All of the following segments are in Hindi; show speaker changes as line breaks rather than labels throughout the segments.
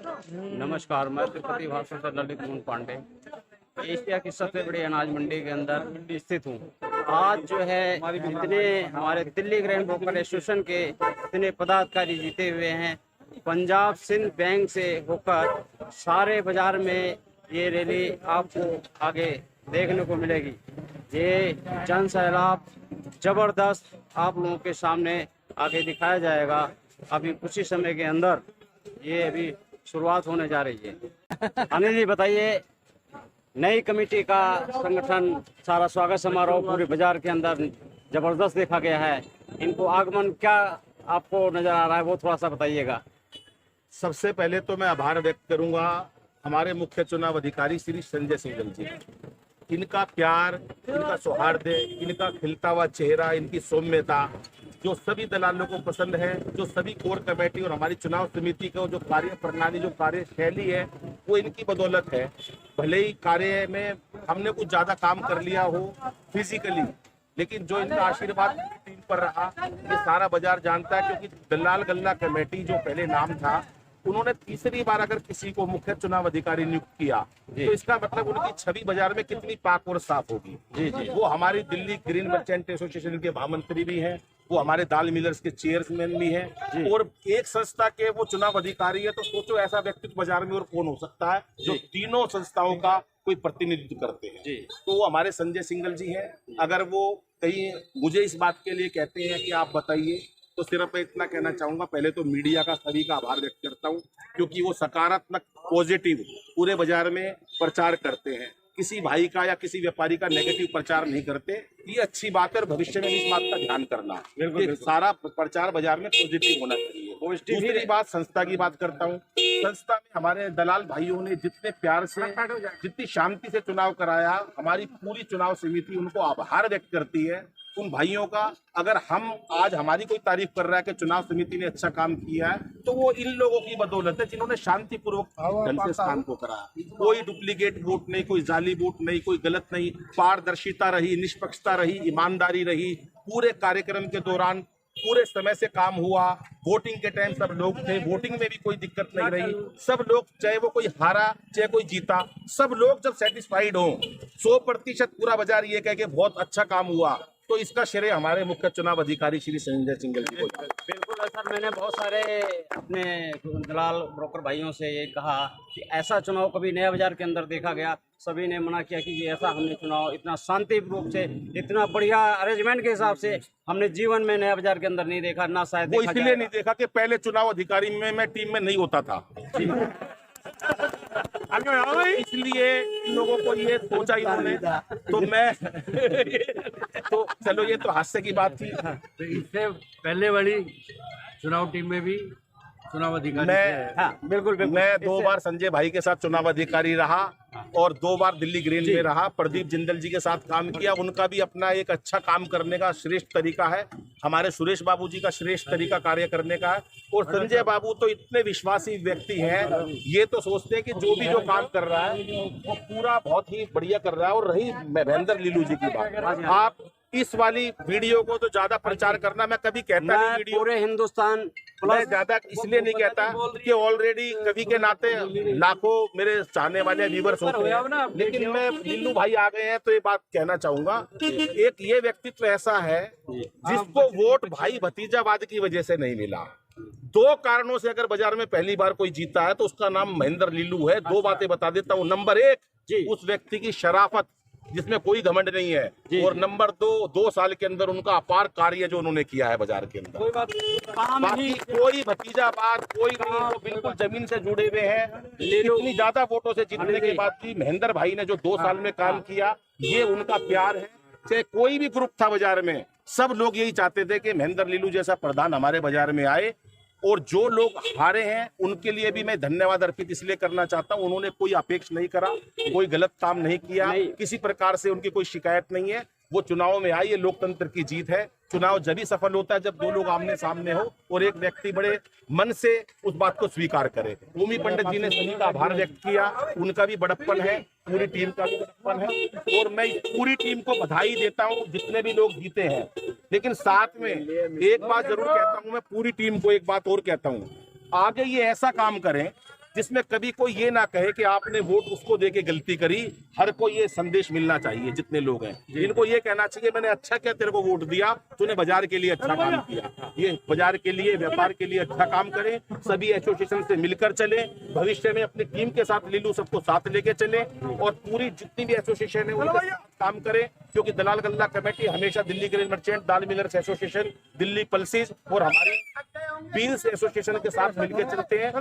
नमस्कार, मैं तिरुपति भाषण से ललित मोहन पांडे एशिया की सबसे बड़ी अनाज मंडी के अंदर स्थित हूँ। आज जो है जितने हमारे दिल्ली ग्रेन ब्रोकर एसोसिएशन के जितने पदाधिकारी जीते हुए हैं, पंजाब सिंध बैंक से होकर सारे बाजार में ये रैली आपको आगे देखने को मिलेगी। ये जन सैलाब जबरदस्त आप लोगों के सामने आगे दिखाया जाएगा। अभी कुछ ही समय के अंदर ये अभी शुरुआत होने जा रही है। अनिल जी बताइए, नई कमेटी का संगठन सारा स्वागत समारोह पूरे बाजार के अंदर जबरदस्त देखा गया है। इनको आगमन क्या आपको नजर आ रहा है, वो थोड़ा सा बताइएगा।
सबसे पहले तो मैं आभार व्यक्त करूंगा हमारे मुख्य चुनाव अधिकारी श्री संजय सिंघल जी। इनका प्यार, इनका सौहार्द, इनका खिलता हुआ चेहरा, इनकी सौम्यता जो सभी दलालों को पसंद है, जो सभी कोर कमेटी और हमारी चुनाव समिति का जो कार्य प्रणाली, जो कार्यशैली है, वो इनकी बदौलत है। भले ही कार्य में हमने कुछ ज्यादा काम कर लिया हो फिजिकली, लेकिन जो इनका आशीर्वाद टीम पर रहा ये सारा बाजार जानता है। क्योंकि दलाल गल्ला कमेटी जो पहले नाम था, उन्होंने तीसरी बार अगर किसी को मुख्य चुनाव अधिकारी नियुक्त किया तो इसका मतलब उनकी छवि बाजार में कितनी पाक और साफ होगी। जी। वो हमारी दिल्ली ग्रीन मर्चेंट एसोसिएशन के महामंत्री भी हैं, वो हमारे दाल मिलर्स के चेयरमैन भी हैं, और एक संस्था के वो चुनाव अधिकारी है। तो सोचो ऐसा व्यक्तित्व बाजार में और कौन हो सकता है जो तीनों संस्थाओं का कोई प्रतिनिधित्व करते हैं। तो वो हमारे संजय सिंघल जी हैं। अगर वो कहीं मुझे इस बात के लिए कहते हैं कि आप बताइए, तो सिर्फ मैं इतना कहना चाहूंगा, पहले तो मीडिया का सभी का आभार व्यक्त करता हूं, क्योंकि वो सकारात्मक पॉजिटिव पूरे बाजार में प्रचार करते हैं। किसी भाई का या किसी व्यापारी का नेगेटिव प्रचार नहीं करते। ये अच्छी बात है और भविष्य में इस बात का ध्यान करना। सारा प्रचार बाजार में पॉजिटिव होना चाहिए। दूसरी बात, संस्था की बात करता हूँ। संस्था में हमारे दलाल भाइयों ने जितने प्यार से, जितनी शांति से चुनाव कराया, हमारी पूरी चुनाव समिति उनको आभार व्यक्त करती है उन भाइयों का। अगर हम आज हमारी कोई तारीफ कर रहा है कि चुनाव समिति ने अच्छा काम किया है, तो वो इन लोगों की बदौलत है जिन्होंने शांतिपूर्वक ढंग से इस काम को कराया। कोई डुप्लीकेट वोट नहीं, कोई जाली वोट नहीं, कोई गलत नहीं, पारदर्शिता रही, निष्पक्षता रही, ईमानदारी रही। पूरे कार्यक्रम के दौरान पूरे समय से काम हुआ। वोटिंग के टाइम सब लोग थे, वोटिंग में भी कोई दिक्कत नहीं रही। सब लोग, चाहे वो कोई हारा चाहे कोई जीता, सब लोग जब सेटिस्फाइड हो, 100% पूरा बाजार ये कह के बहुत अच्छा काम हुआ, तो इसका श्रेय हमारे मुख्य चुनाव अधिकारी श्री संजय सिंघल जी को।
बिल्कुल सर, मैंने बहुत सारे अपने दलाल ब्रोकर भाइयों से ये कहा कि ऐसा चुनाव कभी नया बाजार के अंदर देखा गया। सभी ने मना किया कि ये ऐसा हमने चुनाव इतना शांतिपूर्वक से, इतना बढ़िया अरेंजमेंट के हिसाब से हमने जीवन में नया बाजार के अंदर नहीं देखा, ना शायद
वो इसलिए नहीं देखा कि पहले चुनाव अधिकारी में मैं टीम में नहीं होता था, इसलिए इन लोगों को ये सोचा इन्होंने। तो मैं तो चलो, ये तो हास्य की बात थी।
तो इससे पहले वाली चुनाव टीम में भी चुनाव अधिकारी
बिल्कुल।
मैं 2 बार संजय भाई के साथ चुनाव अधिकारी रहा और 2 बार दिल्ली ग्रीन में रहा। प्रदीप जिंदल जी के साथ काम किया। उनका भी अपना एक अच्छा काम करने का श्रेष्ठ तरीका है। हमारे सुरेश बाबू जी का श्रेष्ठ तरीका कार्य करने का है। और संजय बाबू तो इतने विश्वासी व्यक्ति हैं, ये तो सोचते हैं कि जो भी जो काम कर रहा है वो पूरा बहुत ही बढ़िया कर रहा है। और रही महेंद्र लीलू जी की बात, आप इस वाली वीडियो को तो ज्यादा प्रचार करना, मैं कभी कहता नहीं वीडियो
पूरे हिंदुस्तान
मैं ज्यादा इसलिए नहीं कहता कि ऑलरेडी कवि के नाते लाखों मेरे चाहने वाले व्यूवर्स होते हैं, लेकिन मैं लीलू भाई आ गए हैं तो ये बात कहना चाहूंगा कि एक ये व्यक्तित्व ऐसा है जिसको वोट भाई भतीजावाद की वजह से नहीं मिला। 2 कारणों से अगर बाजार में पहली बार कोई जीता है तो उसका नाम महेंद्र लीलू है। 2 बातें बता देता हूँ। नंबर 1, उस व्यक्ति की शराफत जिसमें कोई घमंड नहीं है, और नंबर 2 साल के अंदर उनका अपार कार्य जो उन्होंने किया है बाजार के अंदर। बाकी कोई भतीजावाद कोई नहीं, वो बिल्कुल जमीन से जुड़े हुए हैं। इतनी ज्यादा वोटों से जीतने के बाद भी महेंद्र भाई ने जो 2 साल में काम किया, ये उनका प्यार है। चाहे कोई भी ग्रुप था बाजार में, सब लोग यही चाहते थे कि महेंद्र लीलू जैसा प्रधान हमारे बाजार में आए। और जो लोग हारे हैं उनके लिए भी मैं धन्यवाद अर्पित इसलिए करना चाहता हूं। उन्होंने कोई अपेक्षा नहीं करा, कोई गलत काम नहीं किया, किसी प्रकार से उनकी कोई शिकायत नहीं है। वो चुनाव में आई, ये लोकतंत्र की जीत है। चुनाव जब ही सफल होता है जब 2 लोग आमने सामने हो और एक व्यक्ति बड़े मन से उस बात को स्वीकार करे। भूमि पंडित जी ने सभी का आभार व्यक्त किया, उनका भी बड़प्पन है, पूरी टीम का भी बड़प्पन है। और मैं पूरी टीम को बधाई देता हूं जितने भी लोग जीते हैं। लेकिन साथ में एक बात जरूर कहता हूं, मैं पूरी टीम को एक बात और कहता हूं, आगे ये ऐसा काम करें जिसमें कभी कोई ये ना कहे कि आपने वोट उसको देके गलती करी। हर को ये संदेश मिलना चाहिए, जितने लोग हैं इनको ये कहना चाहिए मैंने अच्छा किया तेरे को वोट दिया, तूने बाजार के लिए अच्छा काम किया। ये बाजार के लिए, व्यापार के लिए अच्छा काम करें, सभी एसोसिएशन से मिलकर चले, भविष्य में अपनी टीम के साथ लीलू सबको साथ लेके चले और पूरी जितनी भी एसोसिएशन है उनके साथ काम करें, क्योंकि दलाल गल्ला कमेटी हमेशा दिल्ली ग्रेन मर्चेंट, दाल मिलर्स एसोसिएशन, दिल्ली पल्सेस और हमारी बीन्स एसोसिएशन के साथ मिलकर चलते हैं।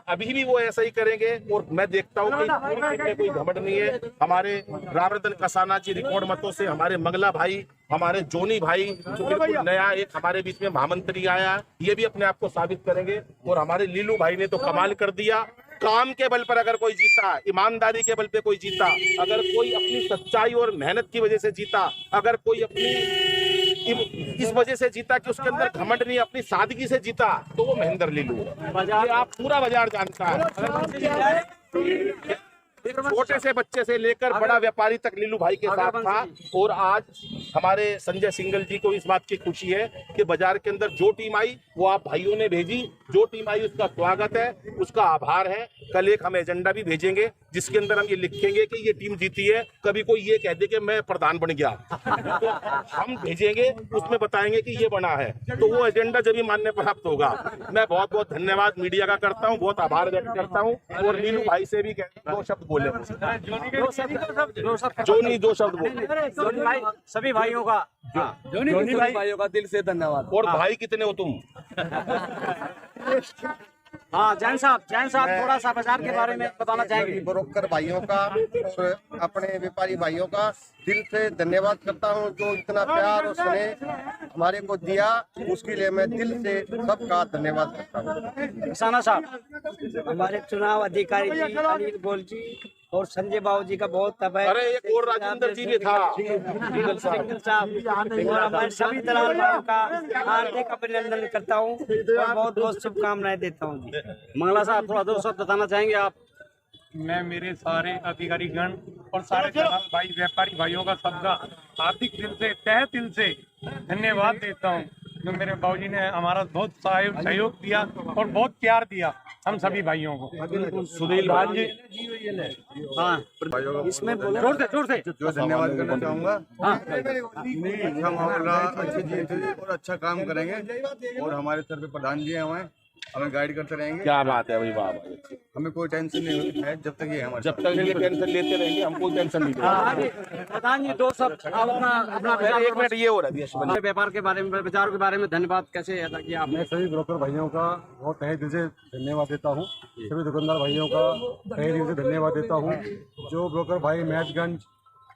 अभी भी वो ऐसा ही करेंगे और मैं देखता हूँ कि पूरी टीम में कोई घमंड नहीं है। हमारे रामरतन कसाना जी रिकॉर्ड मतों से, हमारे मंगला भाई, हमारे जोनी भाई जो बिल्कुल नया एक हमारे बीच में महामंत्री आया, ये भी अपने आप को साबित करेंगे। और हमारे लीलू भाई ने तो कमाल कर दिया। काम के बल पर अगर कोई जीता, ईमानदारी के बल पे कोई जीता, अगर कोई अपनी सच्चाई और मेहनत की वजह से जीता, अगर कोई अपनी इस वजह से जीता कि उसके अंदर घमंड नहीं, अपनी सादगी से जीता, तो वो महेंद्र लीलू बाजार, आप पूरा बाजार जानता है। एक छोटे से बच्चे से लेकर बड़ा व्यापारी तक लीलू भाई के साथ था। और आज हमारे संजय सिंगल जी को इस बात की खुशी है कि बाजार के अंदर जो टीम आई वो आप भाइयों ने भेजी, जो टीम आई उसका स्वागत है, उसका आभार है। कल एक हम एजेंडा भी भेजेंगे जिसके अंदर हम ये लिखेंगे कि ये टीम जीती है। कभी कोई ये कह दे कि मैं प्रधान बन गया तो हम भेजेंगे, उसमें बताएंगे कि ये बना है, तो वो एजेंडा जब भी मान्य प्राप्त होगा। मैं बहुत बहुत धन्यवाद मीडिया का करता हूँ, बहुत आभार व्यक्त करता हूँ। और लीलू भाई से भी दो शब्द बोले, दो शब्द बोले
भाई, सभी भाइयों का,
जोनी भाइयों का दिल से धन्यवाद।
और भाई कितने हो तुम?
हाँ जैन साहब थोड़ा सा बाजार के बारे में बताना चाहेंगे।
ब्रोकर भाइयों का और अपने व्यापारी भाइयों का दिल से धन्यवाद करता हूं, जो इतना प्यार और स्नेह हमारे को दिया, उसके लिए मैं दिल से सबका धन्यवाद करता हूं।
किसाना साहब,
हमारे चुनाव अधिकारी जी अनिल गोल जी और संजय बाबू जी का बहुत तबाह।
अरे एक और राजेंद्र जी भी था,
सिंगल साहब और हमारे सभी दलाल भाइयों का हार्दिक अभिनंदन करता हूँ और बहुत बहुत शुभकामनाएं देता हूँ जी।
मंगला साहब थोड़ा दो शब्द बताना चाहेंगे आप?
मैं मेरे सारे अधिकारी गण और सारे दलाल भाई, व्यापारी भाइयों का सबका हार्दिक दिल से, तहे दिल से धन्यवाद देता हूँ, जो मेरे बाबूजी ने हमारा बहुत सहयोग दिया और बहुत प्यार दिया हम सभी भाइयों को।
सुनील भाई जी,
हाँ
इसमें बोलो
जोर से
जो धन्यवाद करना चाहूँगा,
हाँ
अच्छा मामला, अच्छी चीज और अच्छा काम करेंगे। और हमारे सर पे प्रधान जी हैं, हमें गाइड करते रहेंगे।
क्या बात है भाई, वाह,
हमें कोई टेंशन नहीं है जब तक ये हमारे
जब तक ये टेंशन लेते रहेंगे हम कोई टेंशन नहीं लेंगे।
प्रधान जी दो शब्द आप अपना
एक मिनट ये हो रहा है
व्यापार के बारे में, बाजार के बारे में धन्यवाद कैसे अदा किया आपने?
मैं सभी ब्रोकर भाइयों का बहुत तहे दिल से धन्यवाद देता हूँ, सभी दुकानदार भाइयों का तहे दिल से धन्यवाद देता हूँ। जो ब्रोकर भाई महतगंज,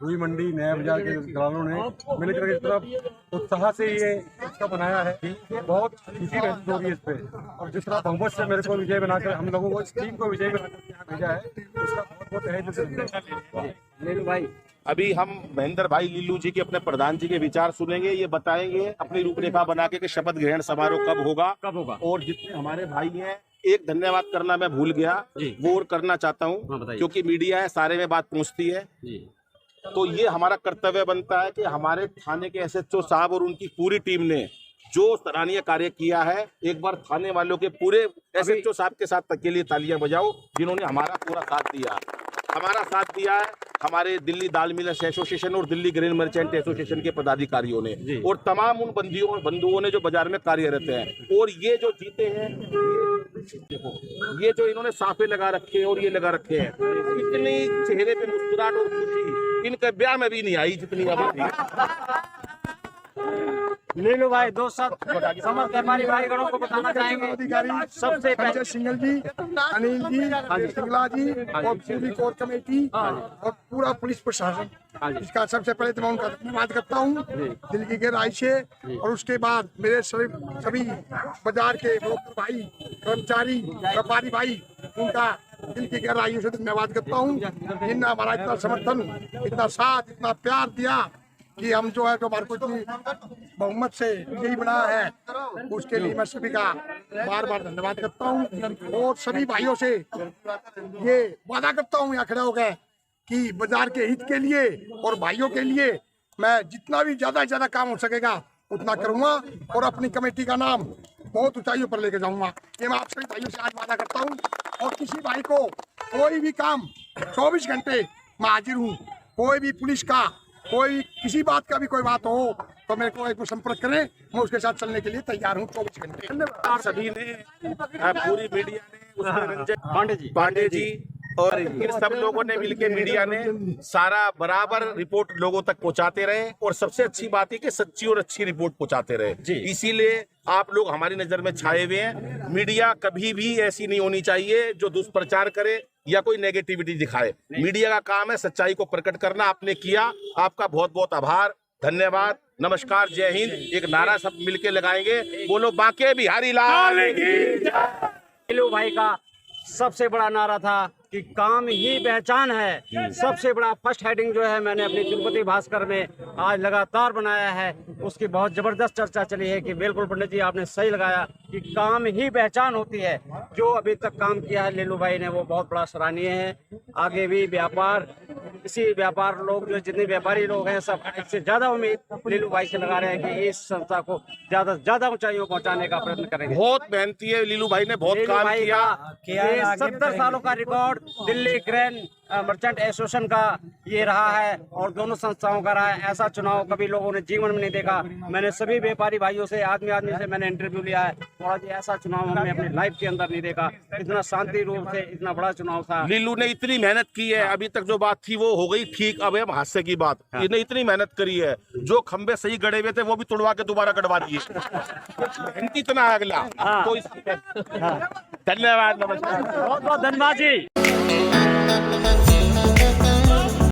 रुई मंडी, नया बाजार के दलालों ने मिलकर इस तरह उत्साह से ये इसका बनाया है, बहुत खुशी महसूस हो रही है इस पे। और जिस तरह बहुमत से मेरे को विजय बनाकर, हम लोगों को इस टीम को विजय बनाकर यहाँ भेजा है, उसका बहुत बहुत तहे दिल से धन्यवाद।
लीलू भाई,
अभी हम महेंद्र भाई लीलू जी के, अपने प्रधान जी के विचार सुनेंगे। ये बताएंगे अपनी रूपरेखा बना के कि शपथ ग्रहण समारोह कब होगा। और जितने हमारे भाई हैं, एक धन्यवाद करना मैं भूल गया, वो और करना चाहता
हाँ,
हूँ,
बताइए।
क्योंकि मीडिया है, सारे में बात पहुँचती है, तो ये हमारा कर्तव्य बनता है कि हमारे थाने के एसएचओ साहब और उनकी पूरी टीम ने जो सराहनीय कार्य किया है, एक बार थाने वालों के पूरे एसएचओ साहब के साथ तक के लिए तालियां बजाओ, जिन्होंने हमारा पूरा साथ दिया। हमारा साथ दिया है हमारे दिल्ली दाल मिलर्स एसोसिएशन और दिल्ली ग्रेन मर्चेंट एसोसिएशन के पदाधिकारियों ने, और तमाम उन बंधुओं ने जो बाजार में कार्यरत हैं। और ये जो जीते हैं, ये जो इन्होंने साफे लगा रखे हैं और ये लगा रखे हैं, इतनी चेहरे पे मुस्कुराहट और खुशी इनके ब्याह में भी नहीं आई जितनी अब थी।
लीलू भाई दो शब्द समस्त व्यापारी भाई गणों को बताना चाहेंगे। सबसे
संजय सिंगल जी, अनिल जी, सिंगला जी और पूरी कोर कमेटी और पूरा पुलिस प्रशासन, इसका सबसे पहले तो मैं उनका धन्यवाद करता हूँ दिल की गहराई से। और उसके बाद मेरे सभी बाजार के ब्रोकर भाई, कर्मचारी, व्यापारी भाई, उनका दिल की गहराइयों से धन्यवाद करता हूँ, जिनने हमारा इतना समर्थन, इतना साथ, इतना प्यार दिया कि हम जो है, जो हमारे को इतनी बहुमत से यही बनाया है, उसके लिए मैं सभी का बार बार धन्यवाद करता हूँ। और सभी भाइयों से ये वादा करता हूँ यहाँ खड़े हो गए कि बाजार के हित के लिए और भाइयों के लिए मैं जितना भी ज्यादा काम हो सकेगा उतना करूँगा। और अपनी कमेटी का नाम बहुत ऊंचाइयों पर लेके जाऊंगा। ये मैं आप सभी भाइयों से आज वादा करता हूँ। और किसी भाई को कोई भी काम 24 घंटे मैं हाजिर हूँ। कोई भी पुलिस का कोई किसी बात का भी कोई बात हो तो मेरे को एक बार संपर्क करें, मैं उसके साथ चलने के लिए तैयार हूँ 24 घंटे। धन्यवाद
सभी ने, पूरी मीडिया ने, उसमें रंजन
पांडे जी
और इन सब लोगों ने मिलकर मीडिया ने सारा बराबर रिपोर्ट लोगों तक पहुंचाते रहे। और सबसे अच्छी बात है कि सच्ची और अच्छी रिपोर्ट पहुंचाते रहे। इसीलिए आप लोग हमारी नजर में छाए हुए हैं। मीडिया कभी भी ऐसी नहीं होनी चाहिए जो दुष्प्रचार करे या कोई नेगेटिविटी दिखाए। मीडिया का काम है सच्चाई को प्रकट करना। आपने किया, आपका बहुत बहुत आभार, धन्यवाद, नमस्कार, जय हिंद। एक नारा सब मिलके लगाएंगे, बोलो बांके बिहारी लाल की जय।
लीलू भाई का सबसे बड़ा नारा था कि काम ही पहचान है। सबसे बड़ा फर्स्ट हेडिंग जो है मैंने अपनी तिरुपति भास्कर में आज लगातार बनाया है। उसकी बहुत जबरदस्त चर्चा चली है कि बिल्कुल पंडित जी आपने सही लगाया कि काम ही पहचान होती है। जो अभी तक काम किया है लीलू भाई ने वो बहुत बड़ा सराहनीय है। आगे भी व्यापार, इसी व्यापार लोग जो जितने व्यापारी लोग हैं सब इससे ज्यादा उम्मीद लीलू भाई से लगा रहे हैं कि इस संस्था को ज्यादा से ज्यादा ऊंचाइयों पहुंचाने का प्रयत्न करेंगे।
बहुत मेहनती है लीलू भाई ने, बहुत काम किया।
70 सालों का record Delhi grand merchant association का ये रहा है और दोनों संस्थाओं का रहा है। ऐसा चुनाव कभी लोगों ने जीवन में नहीं देखा। मैंने सभी व्यापारी भाइयों से आदमी से मैंने इंटरव्यू लिया है और आज ऐसा चुनाव हमने अपनी लाइफ के अंदर नहीं देखा। इतना शांति रूप से इतना बड़ा चुनाव था।
लीलू ने इतनी मेहनत की है, अभी तक जो बात थी वो हो गई ठीक। अब हम हास्य की बात, इसने इतनी मेहनत करी है, जो खंबे सही गड़े हुए थे वो भी तुड़वा के दोबारा गड़वा दिए। इतना अगला तो धन्यवाद, नमस्कार,
बहुत बहुत धन्यवाद जी।